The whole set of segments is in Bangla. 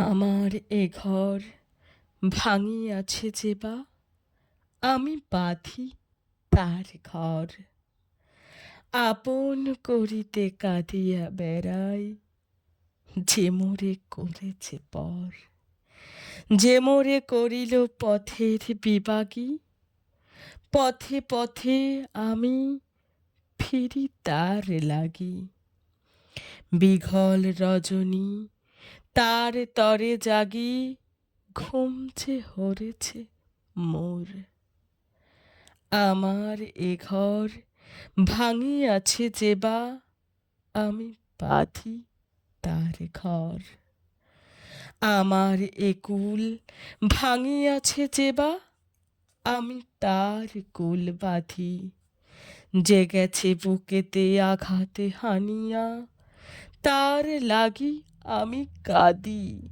আমার এ ঘর ভাঙিয়াছে যে বা, আমি বাঁধি তার ঘর। আপন করিতে কাঁদিয়া বেড়াই, যে মোরে করেছে পর। যে মোরে করিল পথের বিবাগী, পথে পথে আমি ফিরি তার লাগি। বিঘল রজনী তার তরে জাগি, ঘুম যে হরেছে মোর। আমার এ ঘর ভাঙিয়াছে যে বা, আমি বাঁধি তার ঘর। আমার এ কুল ভাঙিয়াছে যে বা, আমি তার কুল বাঁধি। যে গেছে বুকেতে আঘাতে হানিয়া, তার লাগি আমি কাঁদি।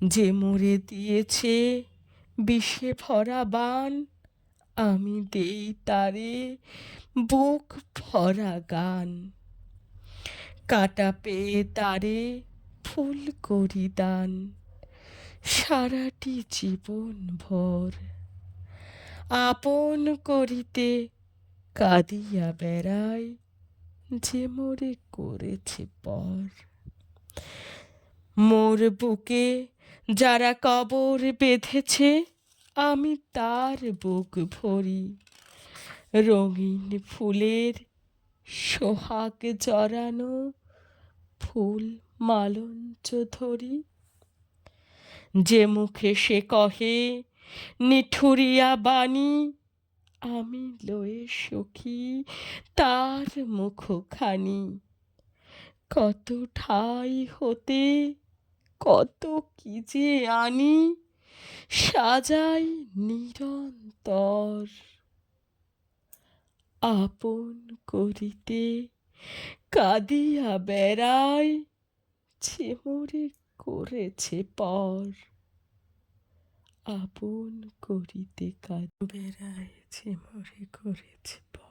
যে মোরে দিয়েছে বিষে ভরা বাণ, আমি দেই তারে বুক ভরা গান। কাঁটা পেয়ে তারে ফুল করি দান, সারাটি জীবন ভর। আপন করিতে কাঁদিয়া বেড়াই, যে মোরে করেছে পর। মোর বুকে যারা কবর বেঁধেছে, আমি তার বুক ভরি। রঙিন ফুলের সোহাগ জড়ানো ফুল মালঞ্চ ধরি। যে মুখে সে কহে নিঠুরিয়া বাণী, আমি লয়ে সখী তার মুখখানি। কত ঠাই হতে কত কি যে আনি, সাজাই নিরন্তর। আপন করিতে কাঁদিয়া বেড়াই, যে মোরে করেছে পর। আপন করিতে বেড়াই, যে মোরে করেছে পর।